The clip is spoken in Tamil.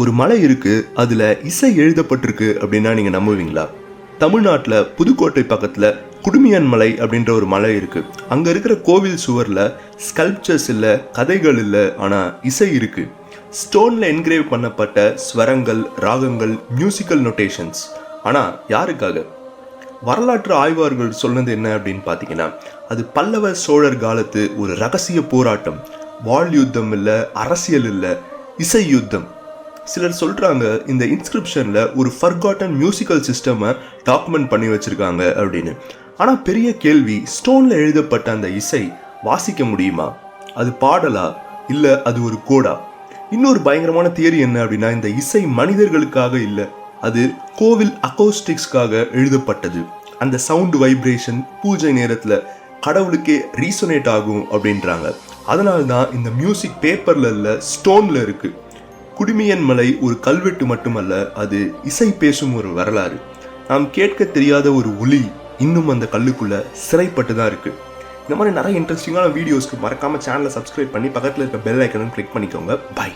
ஒரு மலை இருக்கு, அதுல இசை எழுதப்பட்டிருக்கு அப்படின்னா நீங்க நம்புவீங்களா? தமிழ்நாட்டில் புதுக்கோட்டை பக்கத்தில் குடுமியான் மலை அப்படின்ற ஒரு மலை இருக்கு. அங்க இருக்கிற கோவில் சுவர்ல ஸ்கல்ப்சர்ஸ் இல்லை, கதைகள் இல்லை, ஆனா இசை இருக்கு. ஸ்டோன்ல என்கிரேவ் பண்ணப்பட்ட ஸ்வரங்கள், ராகங்கள், மியூசிக்கல் நோட்டேஷன்ஸ். ஆனா யாருக்காக? வரலாற்று ஆய்வாளர்கள் சொன்னது என்ன அப்படின்னு பார்த்தீங்கன்னா, அது பல்லவ சோழர் காலத்து ஒரு ரகசிய போராட்டம். வாள் யுத்தம் இல்லை, அரசியல் இல்லை, இசை யுத்தம். சிலர் சொல்கிறாங்க இந்த இன்ஸ்கிரிப்ஷனில் ஒரு ஃபர்காட்டன் மியூசிக்கல் சிஸ்டமை டாக்குமெண்ட் பண்ணி வச்சுருக்காங்க அப்படின்னு. ஆனால் பெரிய கேள்வி, ஸ்டோனில் எழுதப்பட்ட அந்த இசை வாசிக்க முடியுமா? அது பாடலா இல்லை அது ஒரு கோடா? இன்னொரு பயங்கரமான தியரி என்ன அப்படின்னா, இந்த இசை மனிதர்களுக்காக இல்லை, அது கோவில் அக்கோஸ்டிக்ஸ்க்காக எழுதப்பட்டது. அந்த சவுண்ட் வைப்ரேஷன் பூஜை நேரத்தில் கடவுளுக்கே ரீசோனேட் ஆகும் அப்படின்றாங்க. அதனால தான் இந்த மியூசிக் பேப்பரில் இல்லை, ஸ்டோனில் இருக்குது. குடுமியன் மலை ஒரு கல்வெட்டு மட்டுமல்ல, அது இசை பேசும் ஒரு வரலாறு. நாம் கேட்க தெரியாத ஒரு ஒலி இன்னும் அந்த கல்லுக்குள்ள சிறைப்பட்டு தான் இருக்கு. இந்த மாதிரி நிறைய இன்ட்ரெஸ்டிங்கான வீடியோஸ்க்கு மறக்காம சேனலை சப்ஸ்கிரைப் பண்ணி பக்கத்தில் இருக்க பெல் ஐக்கனும் கிளிக் பண்ணிக்கோங்க. பை.